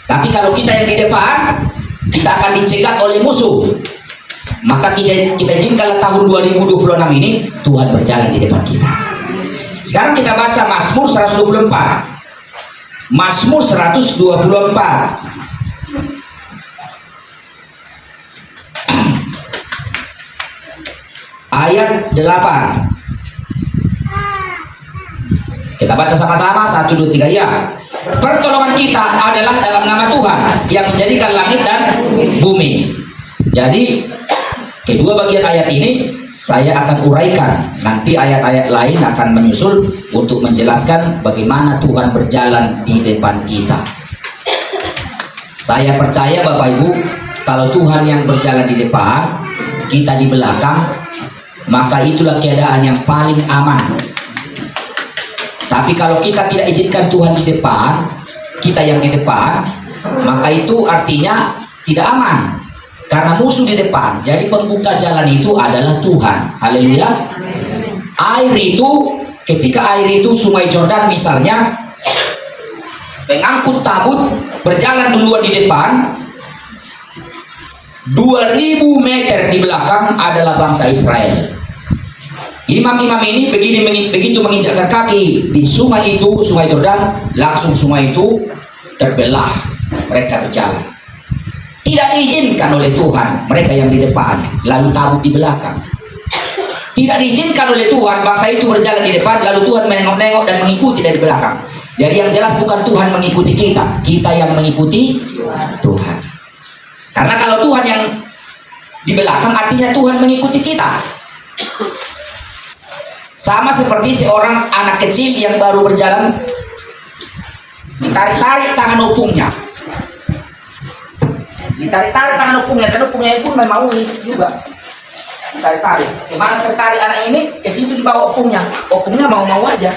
Tapi kalau kita yang di depan, kita akan dicegat oleh musuh. Maka kita izinkanlah tahun 2026 ini Tuhan berjalan di depan kita. Sekarang kita baca Mazmur 124. Mazmur 124 ayat 8. Kita baca sama-sama, 1, 2, 3 ya. Pertolongan kita adalah dalam nama Tuhan yang menjadikan langit dan bumi. Jadi kedua bagian ayat ini saya akan uraikan. Nanti ayat-ayat lain akan menyusul untuk menjelaskan bagaimana Tuhan berjalan di depan kita. Saya percaya Bapak Ibu, kalau Tuhan yang berjalan di depan, kita di belakang, maka itulah keadaan yang paling aman. Tapi kalau kita tidak izinkan Tuhan di depan, kita yang di depan, maka itu artinya tidak aman. Karena musuh di depan. Jadi pembuka jalan itu adalah Tuhan. Haleluya. Air itu, ketika air itu Sungai Jordan misalnya, pengangkut tabut berjalan duluan di depan, 2000 meter di belakang adalah bangsa Israel. Imam-imam ini begitu menginjakkan kaki di sungai itu, Sungai Jordan, langsung sungai itu terbelah, mereka berjalan. Tidak diizinkan oleh Tuhan mereka yang di depan, lalu tabut di belakang. Tidak diizinkan oleh Tuhan bangsa itu berjalan di depan, lalu Tuhan menengok-nengok dan mengikuti dari belakang. Jadi yang jelas bukan Tuhan mengikuti kita, kita yang mengikuti Tuhan. Karena kalau Tuhan yang di belakang, artinya Tuhan mengikuti kita. Sama seperti seorang anak kecil yang baru berjalan, ditarik-tarik tangan opungnya, ditarik-tarik tangan opungnya, dan opungnya pun memang juga ditarik-tarik. Kemana tertarik anak ini, ke situ dibawa opungnya mau-mau aja.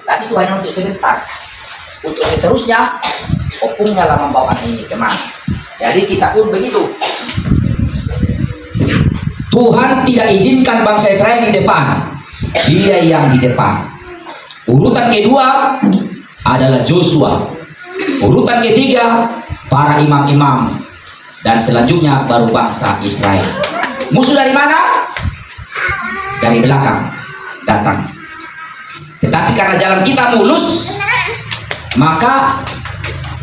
Tapi itu hanya untuk sebentar. Untuk seterusnya, opungnya lah membawa ini kemana. Jadi kita pun begitu. Tuhan tidak izinkan bangsa Israel di depan, dia yang di depan. Urutan kedua adalah Joshua, urutan ketiga para imam-imam, dan selanjutnya baru bangsa Israel. Musuh dari mana? Dari belakang datang. Tetapi karena jalan kita mulus, maka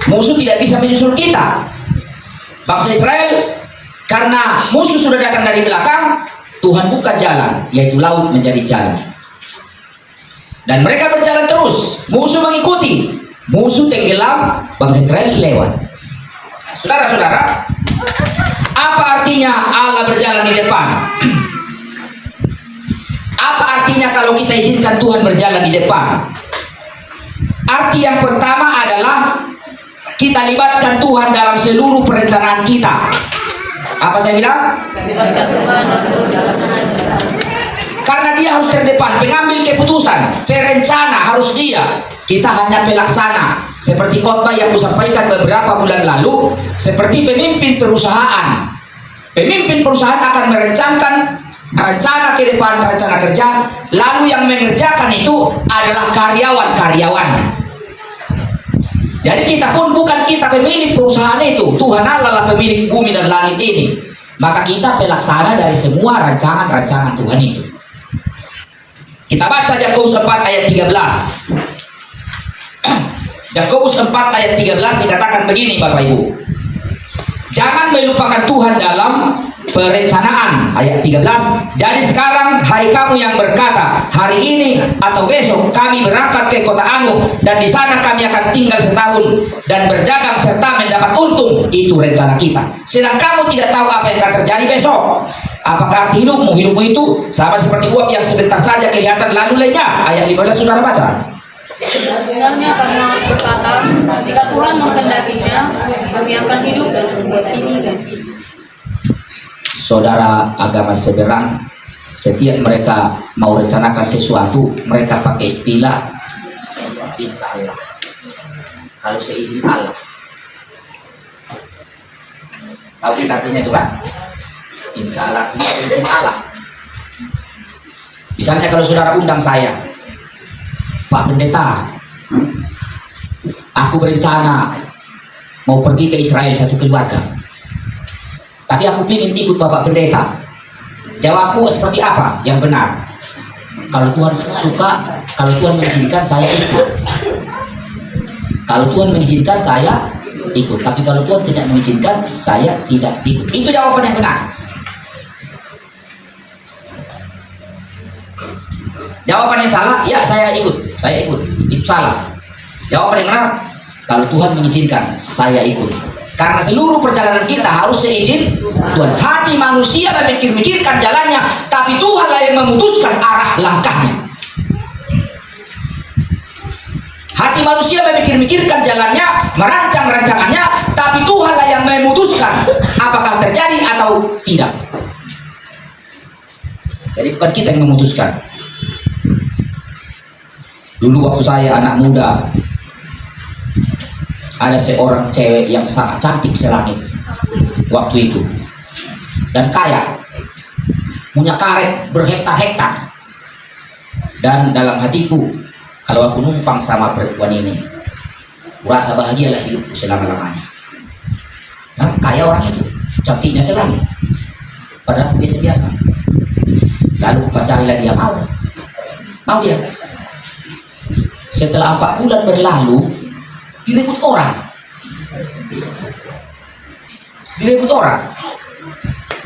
musuh tidak bisa menyusul kita. Bangsa Israel, karena musuh sudah datang dari belakang, Tuhan buka jalan, yaitu laut menjadi jalan. Dan mereka berjalan terus, musuh mengikuti, musuh tenggelam, bangsa Israel lewat. Saudara-saudara, apa artinya Allah berjalan di depan? Apa artinya kalau kita izinkan Tuhan berjalan di depan? Arti yang pertama adalah kita libatkan Tuhan dalam seluruh perencanaan kita. Apa saya bilang? Karena dia harus terdepan, pengambil keputusan, perencana harus dia. Kita hanya pelaksana. Seperti khotbah yang kusampaikan beberapa bulan lalu, seperti pemimpin perusahaan. Pemimpin perusahaan akan merencanakan rencana ke depan, rencana kerja, lalu yang mengerjakan itu adalah karyawan-karyawan. Jadi kita pun bukan kita pemilik perusahaan itu, Tuhan Allah lah pemilik bumi dan langit ini. Maka kita pelaksana dari semua rancangan-rancangan Tuhan itu. Kita baca Yakobus 4 ayat 13. Yakobus 4 ayat 13 dikatakan begini Bapak Ibu. Jangan melupakan Tuhan dalam perencanaan. Ayat 13. Jadi sekarang hai kamu yang berkata, hari ini atau besok kami berangkat ke kota Anu, dan di sana kami akan tinggal setahun dan berdagang serta mendapat untung. Itu rencana kita. Sedang kamu tidak tahu apa yang akan terjadi besok. Apakah arti hidupmu? Hidupmu itu sama seperti uap yang sebentar saja kelihatan lalu lenyap. Ayat 15 saudara baca. Sebenarnya kamu harus berkata, jika Tuhan menghendakinya, kami akan hidup dan membuat ini dan ini. Saudara agama seberang, setiap mereka mau rencanakan sesuatu, mereka pakai istilah insya Allah. Kalau seizin Allah. Tahu artinya itu kan? Insya Allah, izin Allah. Misalnya kalau saudara undang saya, Pak Pendeta, Aku berencana mau pergi ke Israel satu keluarga, tapi aku ingin ikut Bapak Pendeta. Jawabku seperti apa yang benar? Kalau Tuhan suka, kalau Tuhan mengizinkan, saya ikut. Kalau Tuhan mengizinkan, saya ikut. Tapi kalau Tuhan tidak mengizinkan, saya tidak ikut. Itu jawaban yang benar. Jawaban yang salah, ya saya ikut. Saya ikut. Itu salah. Jawaban yang benar, kalau Tuhan mengizinkan, saya ikut. Karena seluruh perjalanan kita harus seizin Tuhan. Hati manusia memikir-mikirkan jalannya, tapi Tuhanlah yang memutuskan arah langkahnya. Hati manusia memikir-mikirkan jalannya, merancang rancangannya, tapi Tuhanlah yang memutuskan apakah terjadi atau tidak. Jadi bukan kita yang memutuskan. Dulu waktu saya anak muda, ada seorang cewek yang sangat cantik selangit waktu itu, dan kaya, punya karet berhektar-hektar. Dan dalam hatiku, kalau aku numpang sama perempuan ini, kurasa bahagialah hidupku selama-lamanya. Nah, kaya orang itu, cantiknya selangit, padahal aku biasa-biasa. Lalu aku pacarilah dia, mau dia. Setelah 4 bulan berlalu, direbut orang,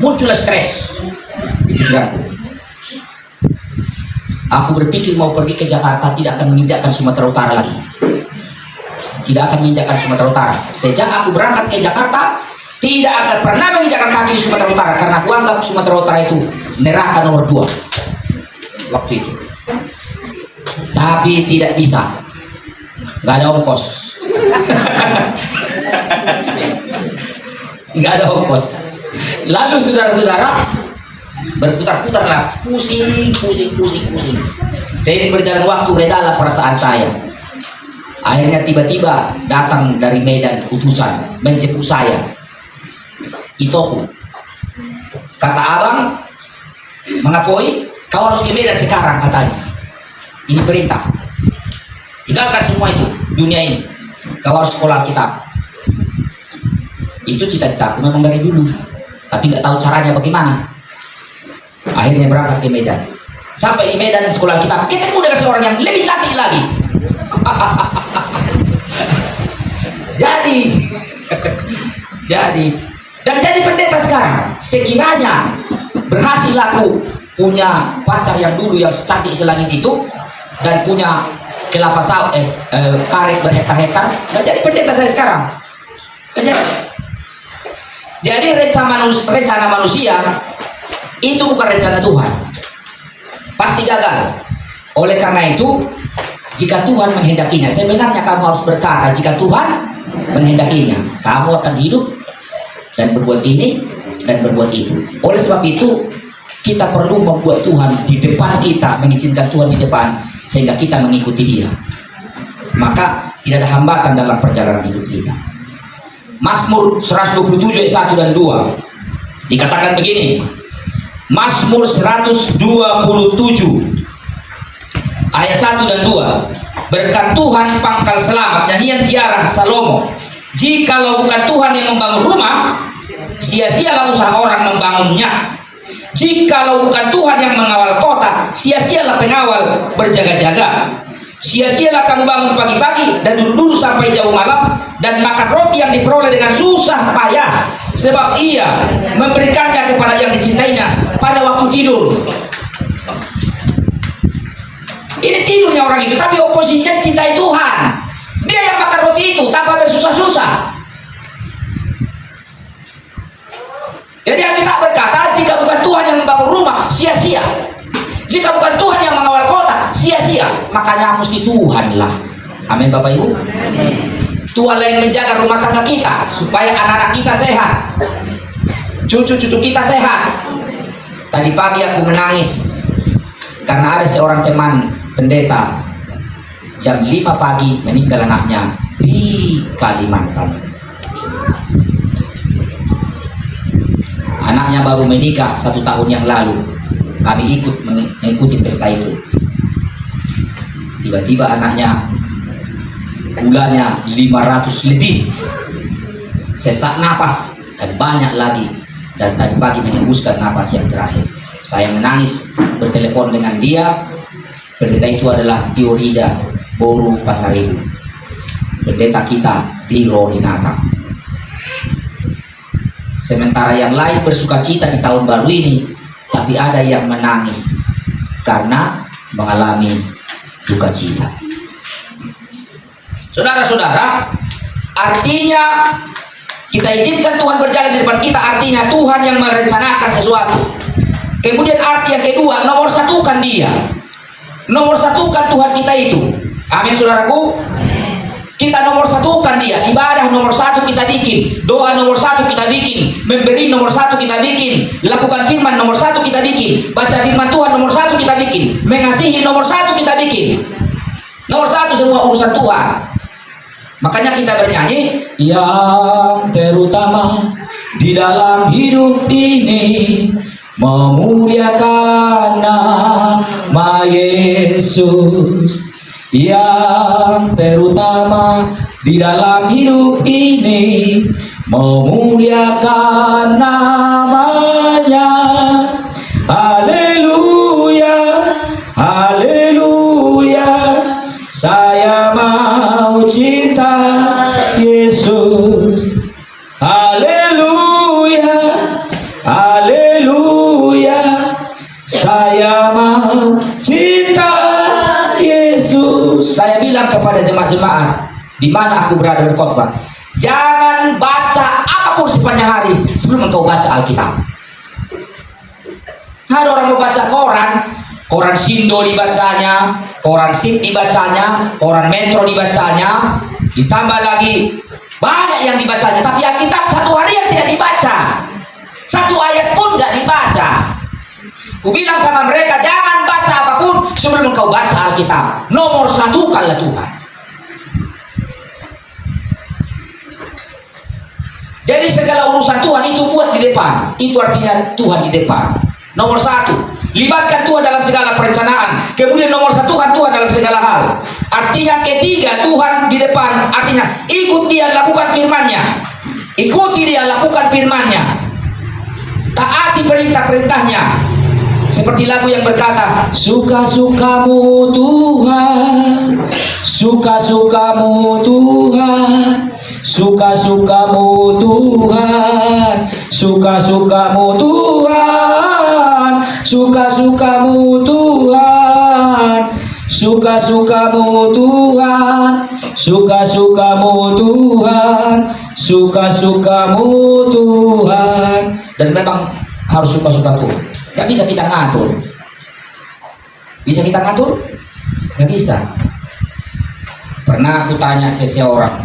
muncullah stres di pikiranku. Aku berpikir mau pergi ke Jakarta, tidak akan menginjakkan Sumatera Utara lagi, tidak akan menginjakkan Sumatera Utara. Sejak aku berangkat ke Jakarta, tidak akan pernah menginjakkan kaki di Sumatera Utara, karena aku anggap Sumatera Utara itu neraka nomor 2 waktu itu. Tapi tidak bisa, nggak ada ongkos. Nggak ada ongkos. Lalu saudara-saudara, berputar-putarlah, pusing. Seiring berjalan waktu, redalah perasaan saya. Akhirnya tiba-tiba datang dari Medan utusan menjemput saya. Itoku, kata abang, mengakui kau harus ke Medan sekarang, katanya. Ini perintah. Tinggalkan semua itu, dunia ini. Kau harus sekolah kitab. Itu cita-cita aku memang dari dulu, tapi nggak tahu caranya bagaimana. Akhirnya berangkat ke Medan. Sampai di Medan sekolah kitab, ketemu dengan seorang yang lebih cantik lagi. jadi pendeta sekarang. Sekiranya berhasil aku punya pacar yang dulu yang cantik selangit itu, dan punya kelapa sawit, karet berhektar-hektar, nggak jadi pendeta saya sekarang. Jadi rencana manusia itu bukan rencana Tuhan, pasti gagal. Oleh karena itu, jika Tuhan menghendakinya, sebenarnya kamu harus berkata, jika Tuhan menghendakinya, kamu akan hidup dan berbuat ini dan berbuat itu. Oleh sebab itu, kita perlu membuat Tuhan di depan kita, mengizinkan Tuhan di depan, sehingga kita mengikuti Dia. Maka tidak ada hambatan dalam perjalanan hidup kita. Mazmur 127 ayat 1 dan 2 dikatakan begini. Mazmur 127 ayat 1 dan 2. Berkat Tuhan pangkal selamat, nyanyian ziarah Salomo. Jikalau bukan Tuhan yang membangun rumah, sia-sialah usaha orang membangunnya. Jikalau bukan Tuhan yang mengawal kota, sia-sialah pengawal berjaga-jaga. Sia-sialah kamu bangun pagi-pagi dan duduk sampai jauh malam, dan makan roti yang diperoleh dengan susah payah, sebab Ia memberikannya kepada yang dicintainya pada waktu tidur. Ini tidurnya orang itu, tapi oposisinya cintai Tuhan. Dia yang makan roti itu tanpa bersusah-susah. Jadi Alkitab berkata, jika bukan Tuhan yang membangun rumah, sia-sia. Jika bukan Tuhan yang mengawal kota, sia-sia. Makanya mesti Tuhan lah. Amin Bapak Ibu. Tuhan lah yang menjaga rumah tangga kita, supaya anak-anak kita sehat, cucu-cucu kita sehat. Tadi pagi aku menangis karena ada seorang teman pendeta, jam 5 pagi meninggal anaknya di Kalimantan. Anaknya baru menikah 1 tahun yang lalu. Kami ikut mengikuti pesta itu. Tiba-tiba anaknya gulanya 500 lebih, sesak napas, dan banyak lagi. Dan tadi pagi menembuskan napas yang terakhir. Saya menangis bertelepon dengan dia. Pendeta itu adalah Diorida Boru Pasaribu, pendeta kita di Rodinata. Sementara yang lain bersuka cita di tahun baru ini, tapi ada yang menangis karena mengalami duka cita. Saudara-saudara, artinya kita izinkan Tuhan berjalan di depan kita, artinya Tuhan yang merencanakan sesuatu. Kemudian arti yang kedua, nomor satukan dia. Nomor satukan Tuhan kita itu. Amin, saudaraku. Kita nomor satukan dia. Ibadah nomor satu kita bikin, doa nomor satu kita bikin, memberi nomor satu kita bikin, lakukan firman nomor satu kita bikin, baca firman Tuhan nomor satu kita bikin, mengasihi nomor satu kita bikin. Nomor satu semua urusan Tuhan. Makanya kita bernyanyi, yang terutama di dalam hidup ini memuliakan nama Yesus. Yang terutama di dalam hidup ini memuliakan namanya. Haleluya, haleluya, saya mau cinta Yesus. Haleluya, haleluya, saya mau cinta Yesus. Saya bilang kepada jemaat-jemaat di mana aku berada berkhotbah, jangan baca apapun sepanjang hari sebelum engkau baca Alkitab. Ada orang mau baca koran Sindo dibacanya, koran Sip dibacanya, koran Metro dibacanya, ditambah lagi banyak yang dibacanya, tapi Alkitab satu hari yang tidak dibaca, satu ayat pun tidak dibaca. Ku bilang sama mereka, jangan baca apapun sebelum engkau baca Alkitab. Nomor satukanlah Tuhan. Jadi segala urusan Tuhan itu buat di depan. Itu artinya Tuhan di depan. Nomor satu, libatkan Tuhan dalam segala perencanaan. Kemudian nomor satukan Tuhan dalam segala hal. Artinya ketiga, Tuhan di depan. Artinya ikut dia, lakukan firman-Nya. Ikuti dia, lakukan firman-Nya. Taati perintah-perintahnya. Seperti lagu yang berkata, suka-sukamu Tuhan, suka-sukamu Tuhan, suka-sukamu Tuhan, suka-sukamu Tuhan, suka-sukamu Tuhan, suka-sukamu Tuhan, suka-sukamu Tuhan, suka-sukamu Tuhan. Dan memang harus suka-suka Tuhan. Gak bisa kita ngatur. Bisa kita ngatur? Gak bisa. Pernah aku tanya seseorang,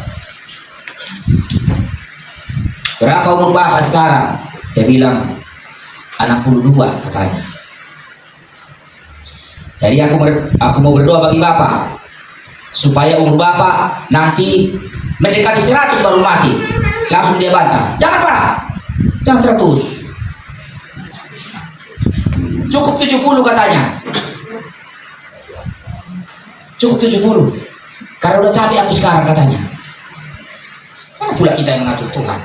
berapa umur bapak sekarang? Dia bilang 62 katanya. Jadi aku mau berdoa bagi bapak supaya umur bapak nanti mendekati 100 baru mati. Langsung dia bantah, jangan pak, jangan 100, cukup 70 katanya. Cukup 70 karena udah capek aku sekarang katanya. Mana pula kita yang mengatur Tuhan?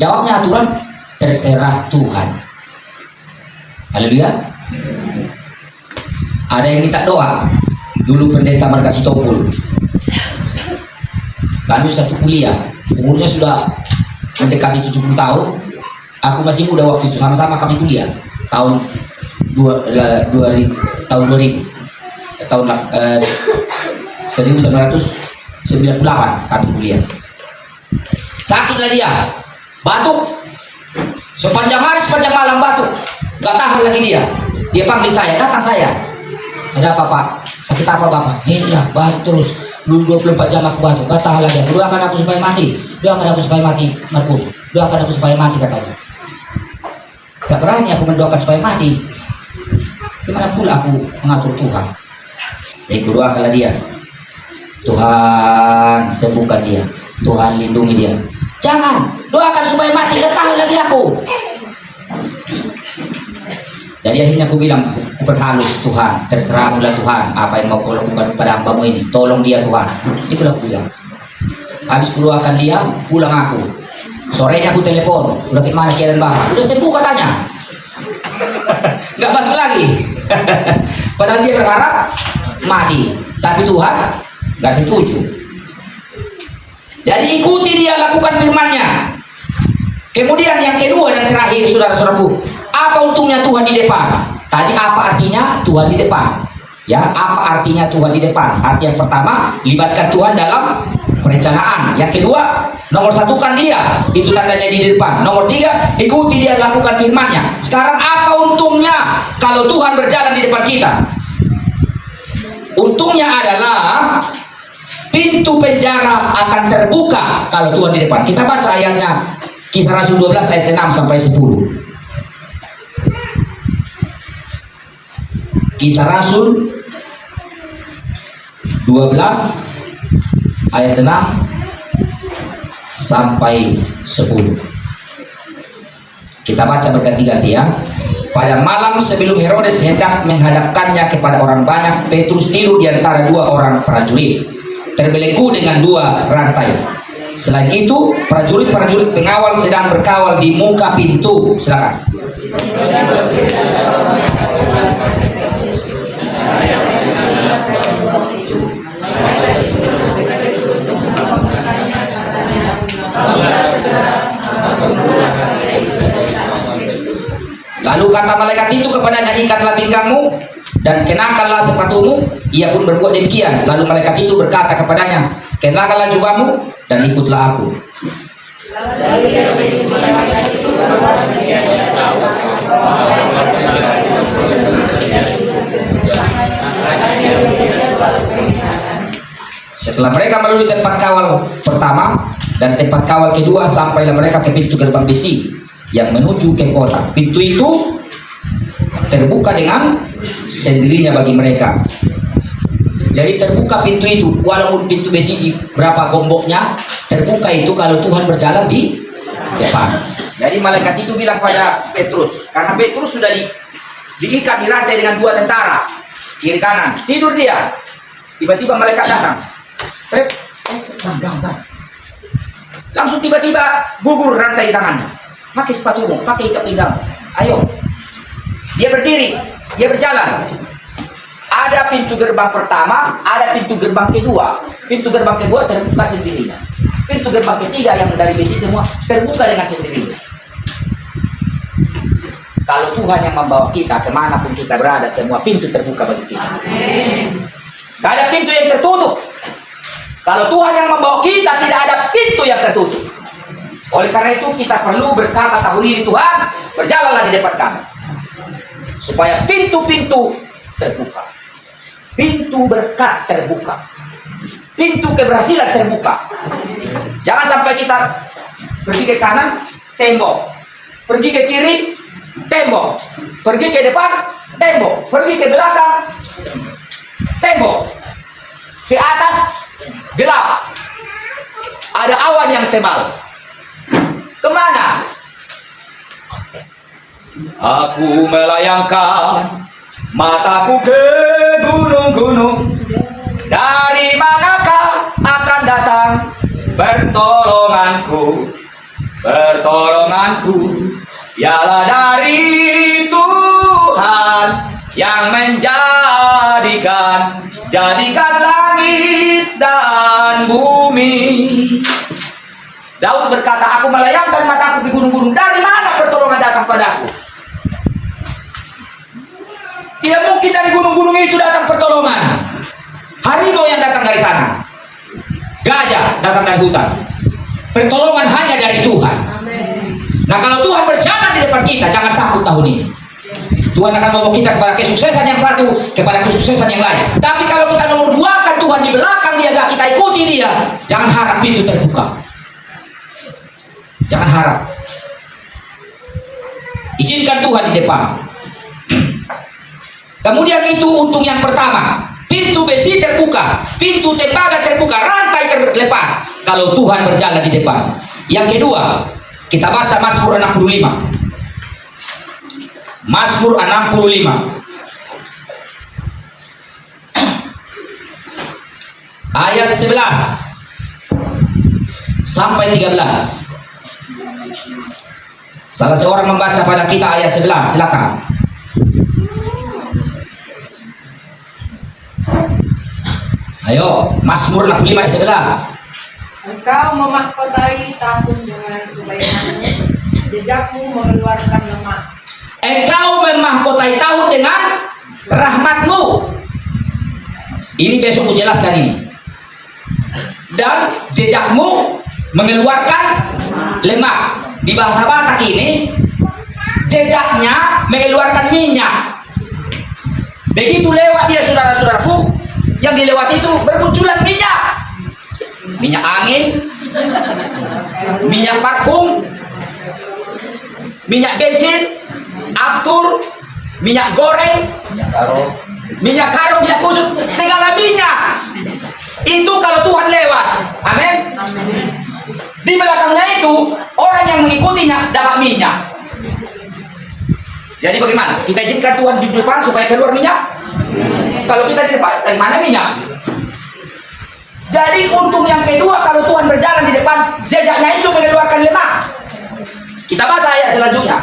Jawabnya aturan terserah Tuhan. Haleluya. Ada yang minta doa. Dulu pendeta Marga Sitopul, kami satu kuliah, umurnya sudah mendekati 70 tahun. Aku masih muda waktu itu, sama-sama kami kuliah tahun 2000 tahun 1998 kami kuliah. Sakitlah dia, batuk sepanjang hari sepanjang malam, batuk, gak tahan lagi dia. Dia panggil saya, datang saya, ada apa pak? Sakit apa bapak? Ini ya batuk terus, dulu 24 jam aku batuk, gak tahan lagi. Doakan aku supaya mati, doakan aku supaya mati, Markum, doakan aku supaya mati katanya. Gak berani aku mendoakan supaya mati. Gimana pula aku mengatur Tuhan? Jadi doakanlah dia, Tuhan sembuhkan dia, Tuhan lindungi dia. Jangan doakan supaya mati, gak tahan lagi aku. Jadi akhirnya aku bilang, aku berhalus, Tuhan, terserahmu lah Tuhan, apa yang mau kau lakukan kepada hambamu ini, tolong dia Tuhan. Itulah aku bilang. Habis keluarkan dia, pulang aku. Sorenya aku telepon, udah gimana keadaan bapak? Udah sembuh katanya. Nggak balik lagi. Padahal dia berharap mati, tapi Tuhan nggak setuju. Jadi ikuti dia, lakukan firman-Nya. Kemudian yang kedua dan terakhir, saudara-saudaraku, apa untungnya Tuhan di depan? Tadi apa artinya Tuhan di depan? Ya, apa artinya Tuhan di depan? Arti yang pertama, libatkan Tuhan dalam perencanaan. Yang kedua, nomor satukan dia, itu tandanya di depan. Nomor tiga, ikuti dia, lakukan firman-Nya. Sekarang apa untungnya kalau Tuhan berjalan di depan kita? Untungnya adalah pintu penjara akan terbuka kalau Tuhan di depan. Kita baca ayatnya, Kisah Rasul 12 ayat 6 sampai 10. Kisah Rasul 12 ayat 6 sampai 10. Kita baca berganti-ganti ya. Pada malam sebelum Herodes hendak menghadapkannya kepada orang banyak, Petrus tidur di antara dua orang prajurit, terbelenggu dengan dua rantai. Selain itu, prajurit-prajurit pengawal sedang berkawal di muka pintu. Silakan. Lalu kata malaikat itu kepadanya, ikatlah pinggangmu dan kenakanlah sepatumu. Ia pun berbuat demikian. Lalu malaikat itu berkata kepadanya, kenakanlah jubahmu dan ikutlah aku. Setelah mereka melalui tempat kawal pertama dan tempat kawal kedua, sampailah mereka ke pintu gerbang besi yang menuju ke kota. Pintu itu terbuka dengan sendirinya bagi mereka. Jadi terbuka pintu itu, walaupun pintu besi di berapa gomboknya, terbuka itu kalau Tuhan berjalan di depan. Jadi malaikat itu bilang pada Petrus, karena Petrus sudah diikat di rantai dengan dua tentara kiri kanan, tidur dia. Tiba-tiba malaikat datang, langsung tiba-tiba gugur rantai di tangannya. Pakai sepatumu, pakai ikat pinggang, ayo. Dia berdiri, dia berjalan. Ada pintu gerbang pertama, ada pintu gerbang kedua. Pintu gerbang kedua terbuka sendirinya. Pintu gerbang ketiga yang dari besi semua terbuka dengan sendirinya. Kalau Tuhan yang membawa kita kemanapun kita berada, semua pintu terbuka bagi kita. Tidak ada pintu yang tertutup. Kalau Tuhan yang membawa kita, tidak ada pintu yang tertutup. Oleh karena itu kita perlu berkata tahun ini, Tuhan berjalanlah di depan kami, supaya pintu-pintu terbuka. Pintu berkat terbuka, pintu keberhasilan terbuka. Jangan sampai kita pergi ke kanan, tembok, pergi ke kiri, tembok, pergi ke depan, tembok, pergi ke belakang, tembok, ke atas gelap, ada awan yang tebal. Kemana? Aku melayangkan mataku ke gunung-gunung. Dari manakah akan datang pertolonganku? Pertolonganku ialah dari Tuhan yang jadikan langit dan bumi. Daud berkata, aku melayangkan mataku di gunung-gunung. Dari mana pertolongan datang padaku? Tidak mungkin dari gunung-gunung itu datang pertolongan. Harimau yang datang dari sana, gajah datang dari hutan. Pertolongan hanya dari Tuhan. Nah, kalau Tuhan berjalan di depan kita, jangan takut tahun ini. Tuhan akan membawa kita kepada kesuksesan yang satu, kepada kesuksesan yang lain. Tapi kalau kita nomor dua kan Tuhan di belakang dia, gak kita ikuti dia, jangan harap pintu terbuka. Jangan harap. Izinkan Tuhan di depan. Kemudian itu untung yang pertama. Pintu besi terbuka, pintu tembaga terbuka, rantai terlepas kalau Tuhan berjalan di depan. Yang kedua, kita baca Mazmur 65. Mazmur 65 ayat 11 sampai 13. Salah seorang membaca pada kita ayat 11, silakan. Ayo, Mazmur 65 ayat 11. Engkau memahkotai tahun dengan kebaikanmu, jejakmu mengeluarkan lemak. Engkau memahkotai tahun dengan rahmatmu. Ini besok aku jelaskan ini. Dan jejakmu mengeluarkan lemak. Di bahasa Batak ini jejaknya mengeluarkan minyak. Begitu lewat dia saudara-saudaraku, yang dilewati itu bermunculan minyak. Minyak angin, minyak parfum, minyak bensin, aftur, minyak goreng, minyak karo, minyak kusut, segala minyak. Itu kalau Tuhan lewat. Amin. Di belakangnya itu orang yang mengikutinya dapat minyak. Jadi bagaimana? Kita izinkan Tuhan di depan supaya keluar minyak. Kalau kita di depan, dari mana minyak? Jadi untung yang kedua, kalau Tuhan berjalan di depan, jejaknya itu mengeluarkan lemak. Kita baca ayat selanjutnya.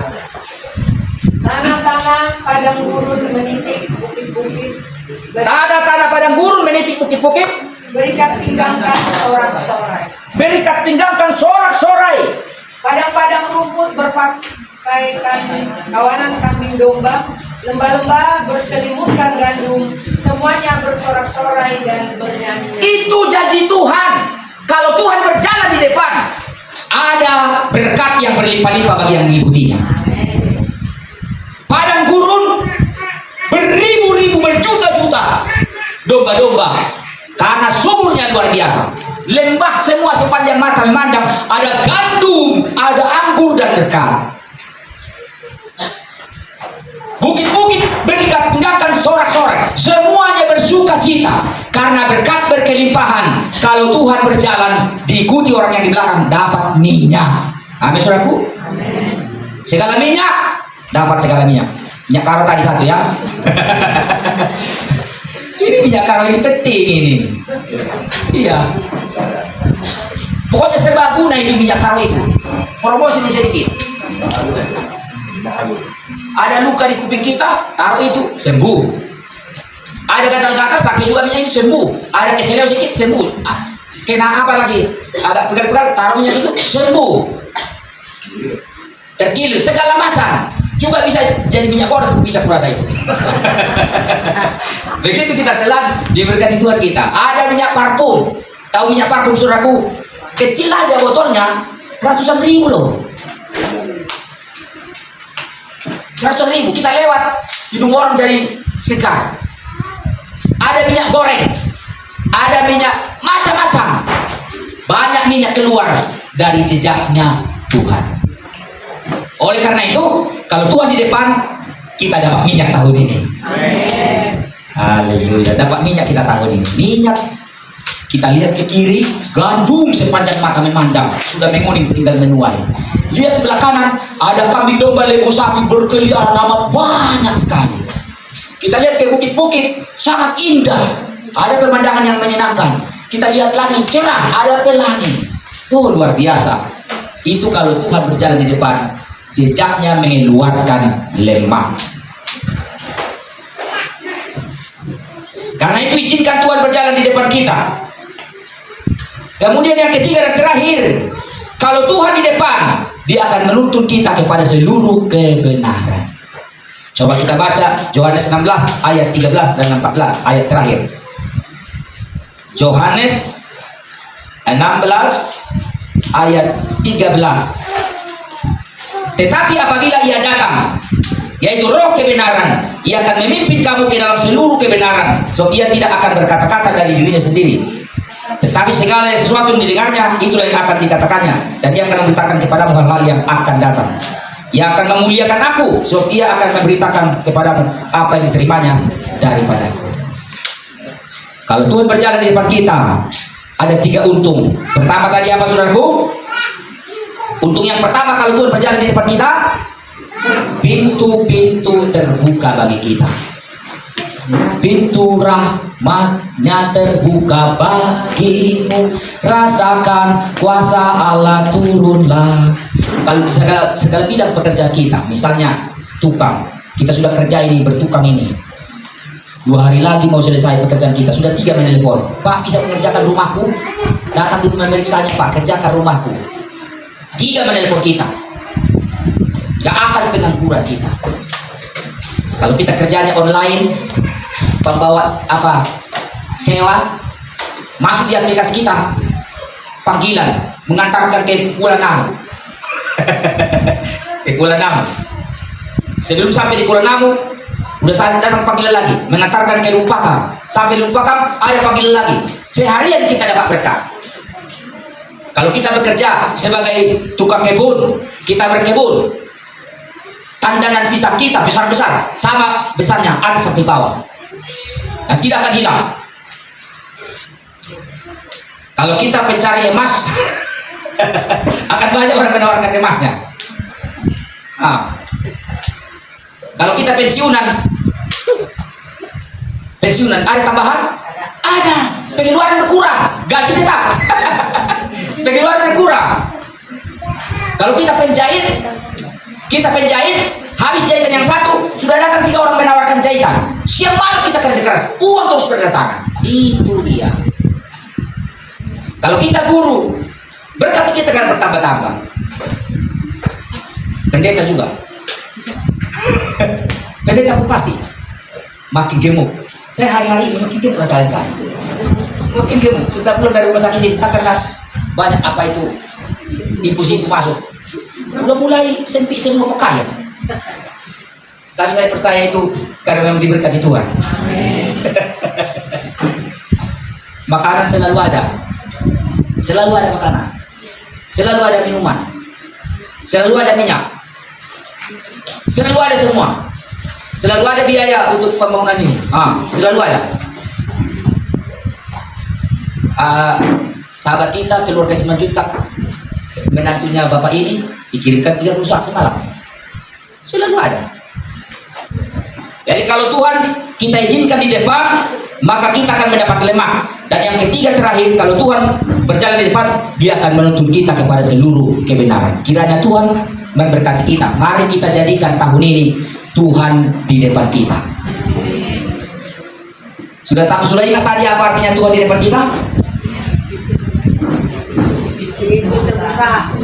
Tanah-tanah padang gurun menitik bukit-bukit. Tanah padang gurun menitik bukit-bukit. Berikat pinggangkan sorak-sorai. Berikat pinggangkan sorak-sorai. Padang-padang rumput berpakaikan kawanan kambing domba. Lembah-lembah berselimutkan gandum. Semuanya bersorak-sorai dan bernyanyi. Itu janji Tuhan. Kalau Tuhan berjalan di depan, ada berkat yang berlimpah-limpah bagi yang mengikutinya. Padang gurun beribu-ribu, berjuta-juta domba-domba, karena suburnya luar biasa. Lembah semua sepanjang mata memandang, ada gandum, ada anggur dan berkat. Bukit-bukit berikat pinggangkan sorak-sorai, semuanya bersuka cita karena berkat berkelimpahan. Kalau Tuhan berjalan, diikuti orang yang di belakang dapat minyak. Amin saudaraku. Segala minyak dapat segala minyak. Minyak karo tadi satu ya. Ini minyak karo ini penting ini. Iya. Pokoknya serba guna ini minyak karo itu. Promosi sedikit. Ada luka di kuping kita, taruh itu sembuh. Ada gatal-gatal, pakai juga minyak itu sembuh. Ada keseleo sedikit sembuh. Kena apa lagi? Agak pegal-pegal, taruh minyak itu sembuh. Terkilir segala macam. Juga bisa jadi minyak goreng, bisa kurasa itu. Begitu kita telan, diberkati Tuhan kita. Ada minyak parfum. Tahu minyak parfum saudaraku? Kecil aja botolnya, ratusan ribu loh. Ratusan ribu. Kita lewat, hidung orang jadi segar. Ada minyak goreng, ada minyak macam-macam. Banyak minyak keluar dari jejaknya Tuhan. Oleh karena itu, kalau Tuhan di depan, kita dapat minyak tahun ini. Haleluya, dapat minyak kita tahun ini. Minyak, kita lihat ke kiri, gandum sepanjang mata memandang, sudah menguning tinggal menuai. Lihat sebelah kanan, ada kambing domba, lembu sapi berkeliaran amat banyak sekali. Kita lihat ke bukit-bukit, sangat indah. Ada pemandangan yang menyenangkan. Kita lihat langit cerah, ada pelangi. Oh, luar biasa. Itu kalau Tuhan berjalan di depan, jejaknya mengeluarkan lemak. Karena itu izinkan Tuhan berjalan di depan kita. Kemudian yang ketiga dan terakhir, kalau Tuhan di depan, dia akan menuntun kita kepada seluruh kebenaran. Coba kita baca Yohanes 16 ayat 13 dan 14, ayat terakhir. Yohanes 16 ayat 13. Tetapi apabila ia datang, yaitu roh kebenaran, ia akan memimpin kamu ke dalam seluruh kebenaran. So ia tidak akan berkata-kata dari dirinya sendiri, tetapi segala sesuatu yang didengarnya, itulah yang akan dikatakannya. Dan ia akan memberitakan kepadamu hal-hal yang akan datang. Ia akan memuliakan aku, sebab ia akan memberitakan kepadamu apa yang diterimanya daripadaku. Kalau Tuhan berjalan di depan kita, ada 3 untung. Pertama tadi apa saudaraku? Untung yang pertama kalau Tuhan berjalan di depan kita, pintu-pintu terbuka bagi kita. Pintu rahmatnya terbuka bagimu, rasakan kuasa Allah turunlah. Kalau di segala bidang pekerjaan kita, misalnya tukang, kita sudah kerja ini, bertukang ini, 2 hari lagi mau selesai pekerjaan kita, sudah 3 menelpon, Pak bisa mengerjakan rumahku, datang dulu memeriksanya Pak, kerjakan rumahku. 3 menelpon kita, gak akan pengangguran kita. Kalau kita kerjanya online, pembawa apa sewa, masuk di aplikasi kita, panggilan mengantarkan ke Kuala Namu. Ke Kuala Namu. Sebelum sampai di Kuala Namu, udah datang panggilan lagi, mengantarkan ke Lumpakam. Sampai di Lumpakam ada panggilan lagi. Seharian kita dapat berkah. Kalau kita bekerja sebagai tukang kebun, kita berkebun, tandanan pisang kita besar-besar, sama besarnya atas sampai bawah, dan tidak akan hilang. Kalau kita pencari emas, akan banyak orang menawarkan emasnya. Kalau kita pensiunan ada tambahan? Ada. Pengeluaran berkurang, gaji tetap. Pengeluaran berkurang. Kalau kita penjahit, habis jahitan yang satu, sudah datang 3 orang menawarkan jahitan. Siang malam kita kerja keras, uang terus berdatangan. Itu dia. Kalau kita guru, berkat kita akan bertambah-tambah. Pendeta juga. Pendeta pun pasti makin gemuk. Saya hari-hari ini makin gemuk rasanya saya. Makin gemuk. Setelah pulang dari rumah sakit ini, karena banyak apa itu infus itu masuk. Udah mulai sempit semua kaya. Tapi saya percaya itu karena memang diberkati Tuhan. Makanan selalu ada. Selalu ada makanan. Selalu ada minuman. Selalu ada minyak. Selalu ada semua. Selalu ada biaya untuk pembangunan ini. Selalu ada. Sahabat kita keluarga 9 juta, menantunya bapak ini dikirimkan 30 saat semalam. Selalu ada. Jadi kalau Tuhan kita izinkan di depan, maka kita akan mendapat lemak. Dan yang ketiga terakhir, kalau Tuhan berjalan di depan, dia akan menuntun kita kepada seluruh kebenaran. Kiranya Tuhan memberkati kita. Mari kita jadikan tahun ini Tuhan di depan kita. Sudah ingat tadi apa artinya Tuhan di depan kita?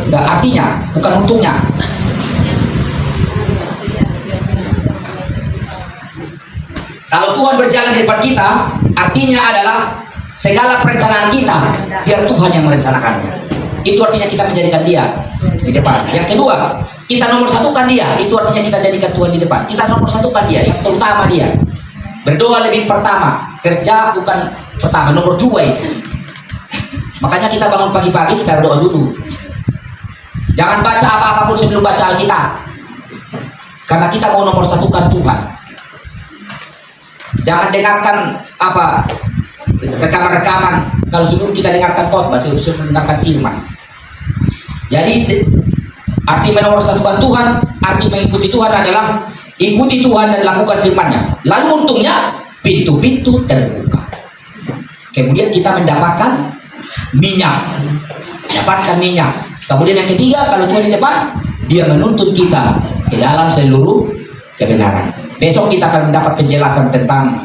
Enggak, artinya, bukan untungnya. Kalau Tuhan berjalan di depan kita, artinya adalah segala perencanaan kita biar Tuhan yang merencanakannya. Itu artinya kita menjadikan dia di depan. Yang kedua, kita nomor satukan dia. Itu artinya kita jadikan Tuhan di depan. Kita nomor satukan dia, yang terutama dia. Berdoa lebih pertama, kerja bukan pertama, nomor 2 itu. Makanya kita bangun pagi-pagi, kita berdoa dulu. Jangan baca apa-apapun sebelum baca Alkitab, karena kita mau nomor satukan Tuhan. Jangan dengarkan apa rekaman-rekaman kalau sebelum kita dengarkan khotbah, sebelum mendengarkan firman. Jadi arti menomor satukan Tuhan, arti mengikuti Tuhan adalah ikuti Tuhan dan lakukan firman-Nya. Lalu untungnya pintu-pintu terbuka. Kemudian kita mendapatkan minyak. Kemudian yang ketiga, kalau Tuhan di depan, dia menuntun kita ke dalam seluruh kebenaran. Besok kita akan mendapat penjelasan tentang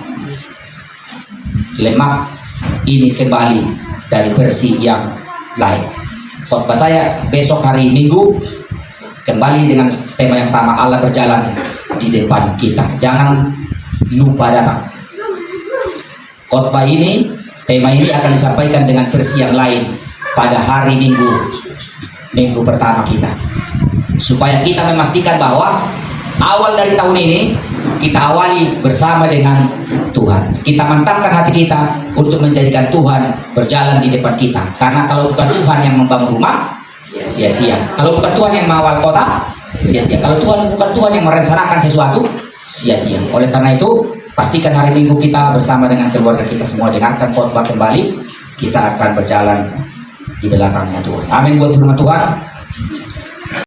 lemak ini kembali dari versi yang lain. Khotbah saya besok hari Minggu kembali dengan tema yang sama, Allah berjalan di depan kita. Jangan lupa datang. Khotbah ini, tema ini akan disampaikan dengan versi yang lain pada hari Minggu pertama kita, supaya kita memastikan bahwa awal dari tahun ini kita awali bersama dengan Tuhan. Kita mantapkan hati kita untuk menjadikan Tuhan berjalan di depan kita. Karena kalau bukan Tuhan yang membangun rumah, sia-sia. Kalau bukan Tuhan yang mengawal kota, sia-sia. Kalau bukan Tuhan yang merencanakan sesuatu, sia-sia. Oleh karena itu, pastikan hari Minggu kita bersama dengan keluarga kita semua dengarkan khotbah kembali. Kita akan berjalan di belakangnya Tuhan. Amin buat firman Tuhan.